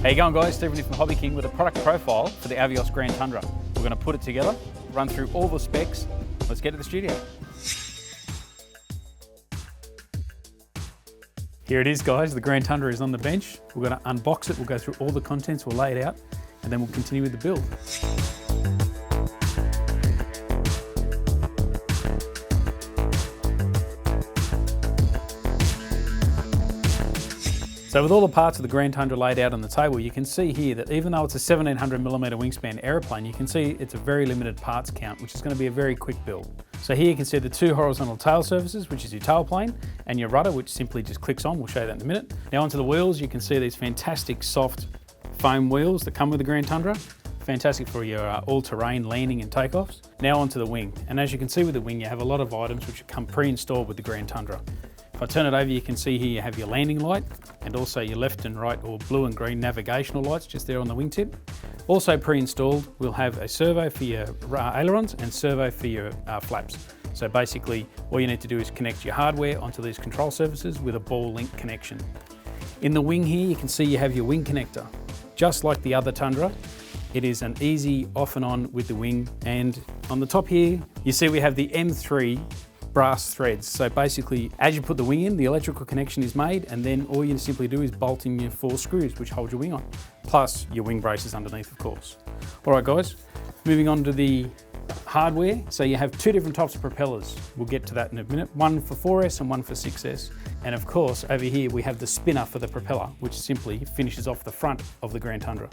How you going, guys? Stephen here from HobbyKing with a product profile for the Avios Grand Tundra. We're going to put it together, run through all the specs. Let's get to the studio. Here it is, guys. The Grand Tundra is on the bench. We're going to unbox it. We'll go through all the contents, we'll lay it out, and then we'll continue with the build. So with all the parts of the Grand Tundra laid out on the table, you can see here that even though it's a 1700mm wingspan aeroplane, you can see it's a very limited parts count, which is going to be a very quick build. So here you can see the two horizontal tail surfaces, which is your tailplane, and your rudder, which simply just clicks on. We'll show you that in a minute. Now onto the wheels, you can see these fantastic soft foam wheels that come with the Grand Tundra. Fantastic for your all-terrain landing and takeoffs. Now onto the wing, and as you can see with the wing, you have a lot of items which come pre-installed with the Grand Tundra. If I turn it over, you can see here you have your landing light and also your left and right or blue and green navigational lights just there on the wingtip. Also pre-installed, we'll have a servo for your ailerons and servo for your flaps. So basically, all you need to do is connect your hardware onto these control surfaces with a ball link connection. In the wing here, you can see you have your wing connector. Just like the other Tundra, it is an easy off and on with the wing. And on the top here, you see we have the M3 brass threads. So basically, as you put the wing in, the electrical connection is made, and then all you simply do is bolt in your 4 screws, which hold your wing on, plus your wing braces underneath, of course. All right, guys, moving on to the hardware. So you have 2 different types of propellers. We'll get to that in a minute. One for 4S and one for 6S. And of course, over here, we have the spinner for the propeller, which simply finishes off the front of the Grand Tundra.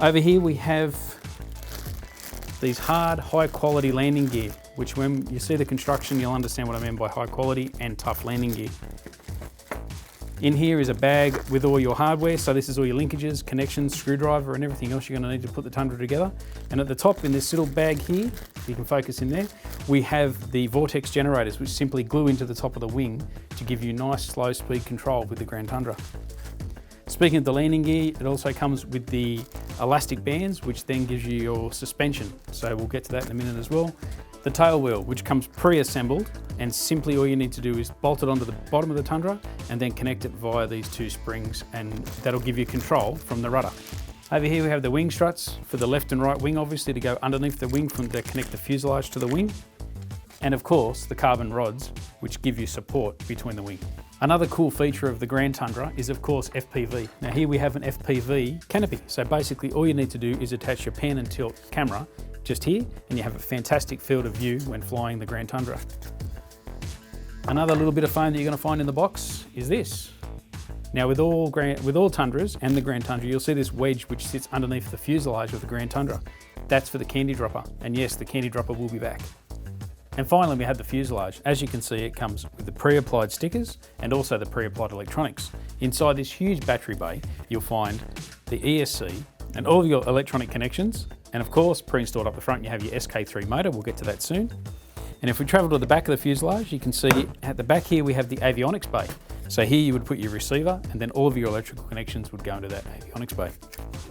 Over here, we have these hard, high quality landing gear, which when you see the construction, you'll understand what I mean by high quality and tough landing gear. In here is a bag with all your hardware. So this is all your linkages, connections, screwdriver, and everything else you're going to need to put the Tundra together. And at the top in this little bag here, if you can focus in there, we have the vortex generators, which simply glue into the top of the wing to give you nice slow speed control with the Grand Tundra. Speaking of the landing gear, it also comes with the elastic bands, which then gives you your suspension. So we'll get to that in a minute as well. The tail wheel, which comes pre-assembled, and simply all you need to do is bolt it onto the bottom of the Tundra and then connect it via these 2 springs, and that'll give you control from the rudder. Over here we have the wing struts for the left and right wing, obviously to go underneath the wing to connect the fuselage to the wing. And of course, the carbon rods, which give you support between the wing. Another cool feature of the Grand Tundra is of course FPV. Now here we have an FPV canopy. So basically all you need to do is attach your pan and tilt camera just here, and you have a fantastic field of view when flying the Grand Tundra. Another little bit of foam that you're going to find in the box is this. Now with all Tundras and the Grand Tundra, you'll see this wedge which sits underneath the fuselage of the Grand Tundra. That's for the candy dropper, and yes, the candy dropper will be back. And finally, we have the fuselage. As you can see, it comes with the pre-applied stickers and also the pre-applied electronics. Inside this huge battery bay, you'll find the ESC and all of your electronic connections. And of course, pre-installed up the front, you have your SK3 motor. We'll get to that soon. And if we travel to the back of the fuselage, you can see at the back here, we have the avionics bay. So here you would put your receiver, and then all of your electrical connections would go into that avionics bay.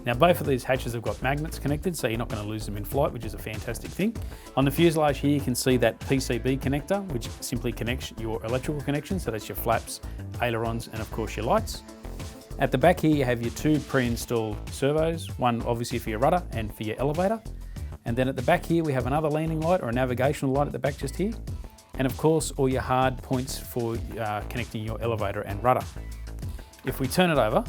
Now both of these hatches have got magnets connected, so you're not going to lose them in flight, which is a fantastic thing. On the fuselage here you can see that PCB connector, which simply connects your electrical connection, so that's your flaps, ailerons, and of course your lights. At the back here you have your 2 pre-installed servos, one obviously for your rudder and for your elevator. And then at the back here we have another landing light or a navigational light at the back just here. And of course all your hard points for connecting your elevator and rudder. If we turn it over,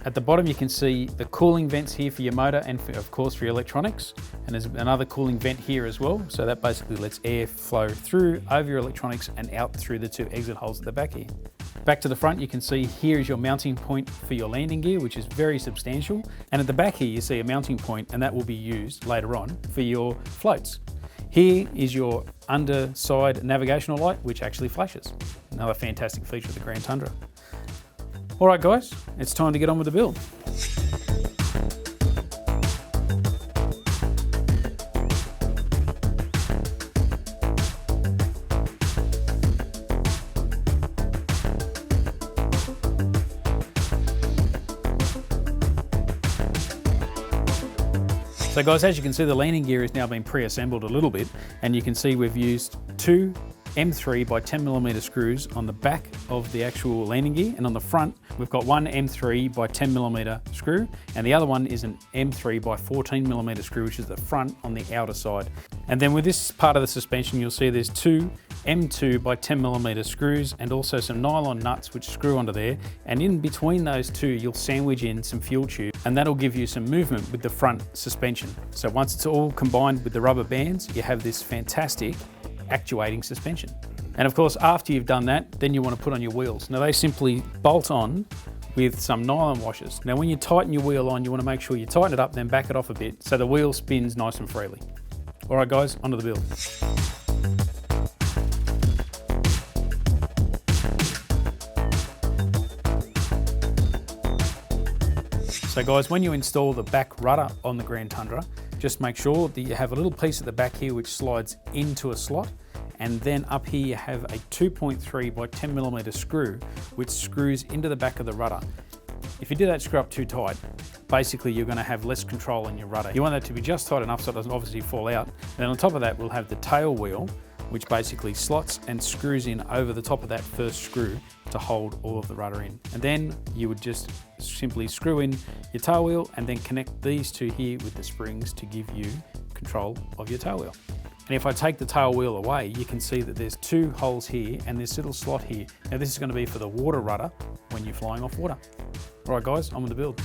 at the bottom you can see the cooling vents here for your motor and of course for your electronics. And there's another cooling vent here as well. So that basically lets air flow through over your electronics and out through the 2 exit holes at the back here. Back to the front, you can see here is your mounting point for your landing gear, which is very substantial. And at the back here, you see a mounting point, and that will be used later on for your floats. Here is your underside navigational light, which actually flashes. Another fantastic feature of the Grand Tundra. All right, guys, it's time to get on with the build. So guys, as you can see, the landing gear has now been pre-assembled a little bit, and you can see we've used 2 M3 by 10mm screws on the back of the actual landing gear, and on the front we've got one M3 by 10mm screw, and the other one is an M3 by 14mm screw, which is the front on the outer side. And then with this part of the suspension, you'll see there's two M2 by 10mm screws and also some nylon nuts which screw onto there, and in between those two you'll sandwich in some fuel tube, and that'll give you some movement with the front suspension. So once it's all combined with the rubber bands, you have this fantastic actuating suspension. And of course, after you've done that, then you want to put on your wheels. Now they simply bolt on with some nylon washers. Now when you tighten your wheel on, you want to make sure you tighten it up, then back it off a bit so the wheel spins nice and freely. All right guys, onto the build. So guys, when you install the back rudder on the Grand Tundra, just make sure that you have a little piece at the back here which slides into a slot, and then up here you have a 2.3 by 10mm screw which screws into the back of the rudder. If you do that screw up too tight, basically you're going to have less control in your rudder. You want that to be just tight enough so it doesn't obviously fall out. And on top of that, we'll have the tail wheel, which basically slots and screws in over the top of that first screw to hold all of the rudder in. And then you would just simply screw in your tail wheel and then connect these two here with the springs to give you control of your tail wheel. And if I take the tail wheel away, you can see that there's two holes here and this little slot here. Now this is going to be for the water rudder when you're flying off water. All right guys, on with the build.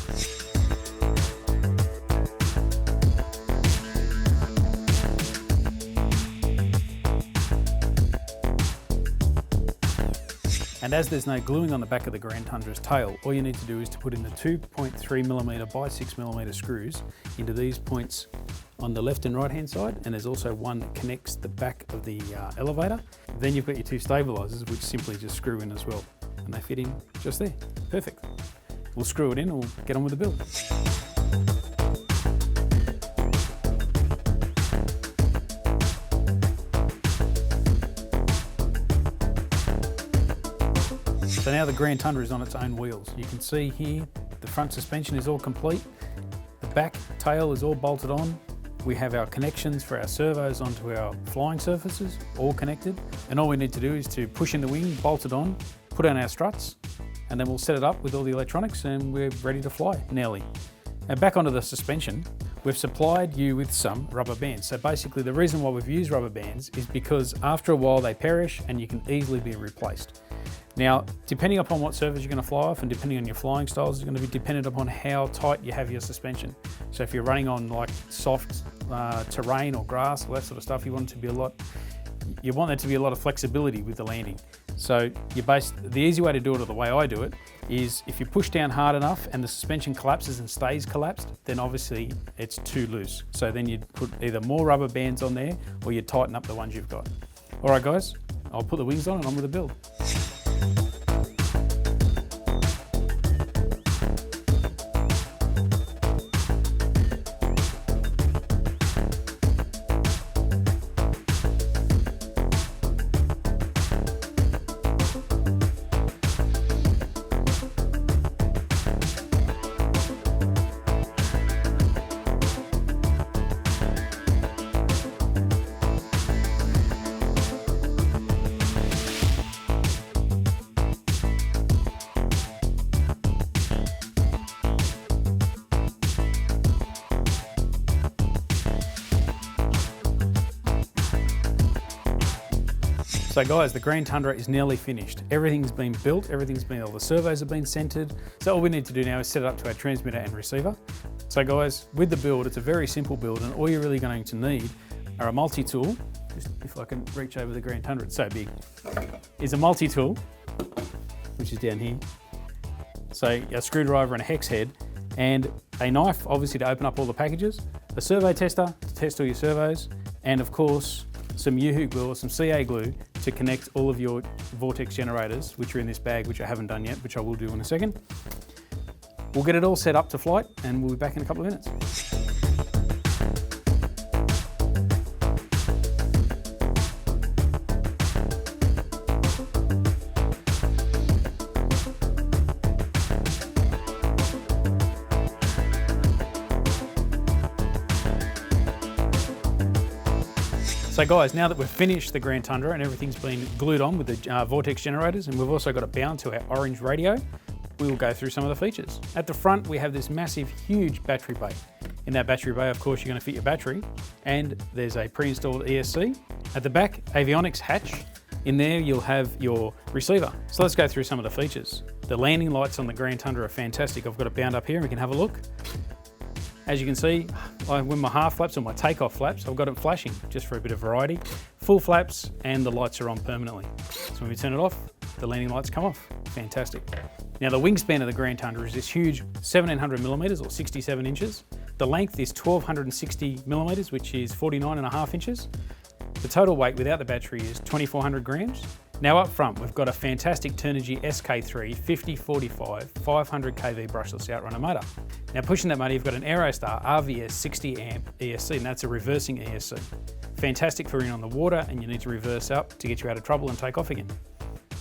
And as there's no gluing on the back of the Grand Tundra's tail, all you need to do is to put in the 2.3mm by 6mm screws into these points on the left and right hand side, and there's also one that connects the back of the elevator. Then you've got your two stabilizers which simply just screw in as well, and they fit in just there. Perfect. We'll screw it in and we'll get on with the build. So now the Grand Tundra is on its own wheels. You can see here the front suspension is all complete. The back tail is all bolted on. We have our connections for our servos onto our flying surfaces, all connected. And all we need to do is to push in the wing, bolt it on, put on our struts, and then we'll set it up with all the electronics and we're ready to fly, nearly. Now back onto the suspension, we've supplied you with some rubber bands. So basically the reason why we've used rubber bands is because after a while they perish and you can easily be replaced. Now, depending upon what surface you're going to fly off and depending on your flying styles, it's going to be dependent upon how tight you have your suspension. So if you're running on like soft terrain or grass or that sort of stuff, you want there to be a lot of flexibility with the landing. So the easy way to do it, or the way I do it, is if you push down hard enough and the suspension collapses and stays collapsed, then obviously it's too loose. So then you'd put either more rubber bands on there or you tighten up the ones you've got. All right guys, I'll put the wings on and on with the build. So guys, the Grand Tundra is nearly finished. Everything's been built, all the servos have been centered. So all we need to do now is set it up to our transmitter and receiver. So guys, with the build, it's a very simple build, and all you're really going to need are a multi-tool. Just if I can reach over the Grand Tundra, it's so big. Is a multi-tool, which is down here. So a screwdriver and a hex head, and a knife, obviously to open up all the packages, a servo tester to test all your servos, and of course, some U-hook glue or some CA glue to connect all of your vortex generators, which are in this bag, which I haven't done yet, which I will do in a second. We'll get it all set up to flight and we'll be back in a couple of minutes. So guys, now that we've finished the Grand Tundra and everything's been glued on with the vortex generators, and we've also got it bound to our orange radio, we will go through some of the features. At the front, we have this massive, huge battery bay. In that battery bay, of course, you're going to fit your battery, and there's a pre-installed ESC. At the back, avionics hatch. In there, you'll have your receiver. So let's go through some of the features. The landing lights on the Grand Tundra are fantastic. I've got it bound up here and we can have a look. As you can see, with my half flaps or my takeoff flaps, I've got it flashing just for a bit of variety. Full flaps and the lights are on permanently. So when we turn it off, the landing lights come off. Fantastic. Now the wingspan of the Grand Tundra is this huge 1700 millimeters or 67 inches. The length is 1260 millimeters, which is 49.5 inches. The total weight without the battery is 2400 grams. Now up front, we've got a fantastic Turnigy SK3 5045 500 kV brushless outrunner motor. Now pushing that motor, you've got an Aerostar RVS 60 amp ESC, and that's a reversing ESC. Fantastic for when you're on the water and you need to reverse up to get you out of trouble and take off again.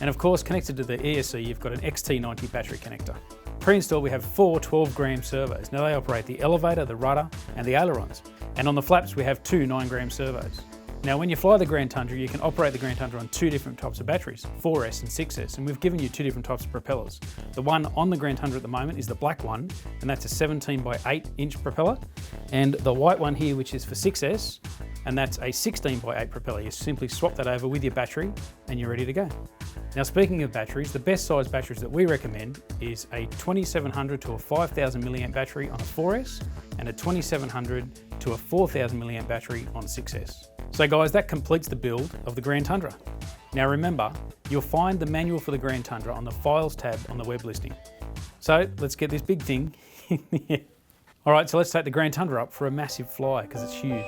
And of course, connected to the ESC, you've got an XT90 battery connector. Pre-installed, we have 4 12-gram servos. Now they operate the elevator, the rudder, and the ailerons. And on the flaps, we have 2 9-gram servos. Now, when you fly the Grand Tundra, you can operate the Grand Tundra on 2 different types of batteries, 4S and 6S, and we've given you 2 different types of propellers. The one on the Grand Tundra at the moment is the black one, and that's a 17 by 8 inch propeller. And the white one here, which is for 6S, and that's a 16 by 8 propeller. You simply swap that over with your battery and you're ready to go. Now, speaking of batteries, the best size batteries that we recommend is a 2700 to a 5000 milliamp battery on a 4S and a 2700 to a 4000 milliamp battery on 6S. So guys, that completes the build of the Grand Tundra. Now remember, you'll find the manual for the Grand Tundra on the Files tab on the web listing. So let's get this big thing in the air. All right, so let's take the Grand Tundra up for a massive fly because it's huge.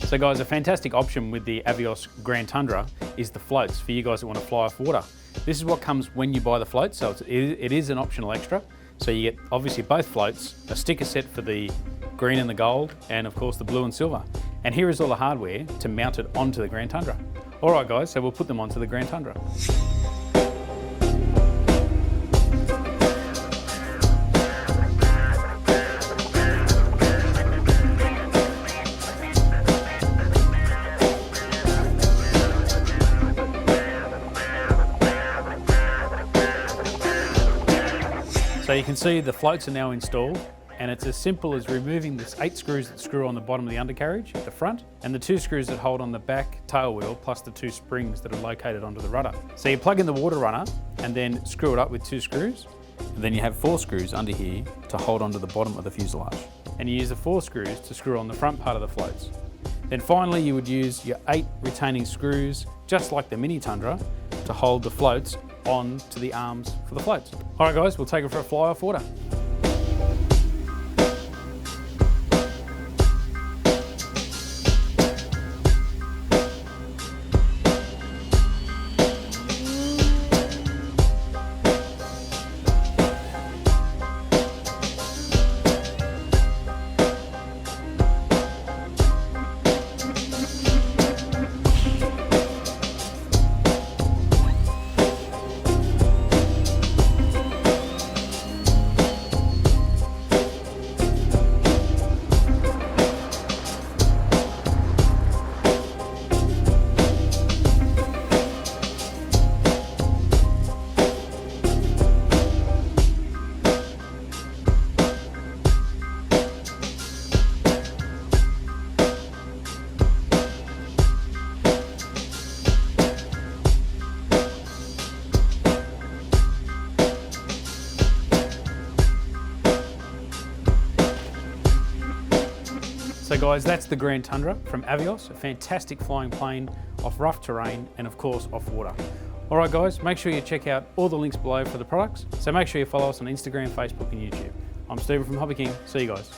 So guys, a fantastic option with the Avios Grand Tundra is the floats for you guys that want to fly off water. This is what comes when you buy the floats, so it is an optional extra. So you get obviously both floats, a sticker set for the green and the gold, and of course the blue and silver. And here is all the hardware to mount it onto the Grand Tundra. All right guys, so we'll put them onto the Grand Tundra. So you can see the floats are now installed, and it's as simple as removing the 8 screws that screw on the bottom of the undercarriage at the front, and the 2 screws that hold on the back tail wheel, plus the 2 springs that are located onto the rudder. So you plug in the water runner and then screw it up with 2 screws, and then you have 4 screws under here to hold onto the bottom of the fuselage. And you use the 4 screws to screw on the front part of the floats. Then finally you would use your 8 retaining screws, just like the Mini Tundra, to hold the floats on to the arms for the floats. All right guys, we'll take it for a fly off water. So guys, that's the Grand Tundra from Avios, a fantastic flying plane off rough terrain and of course off water. All right guys, make sure you check out all the links below for the products. So make sure you follow us on Instagram, Facebook and YouTube. I'm Stephen from HobbyKing. See you guys.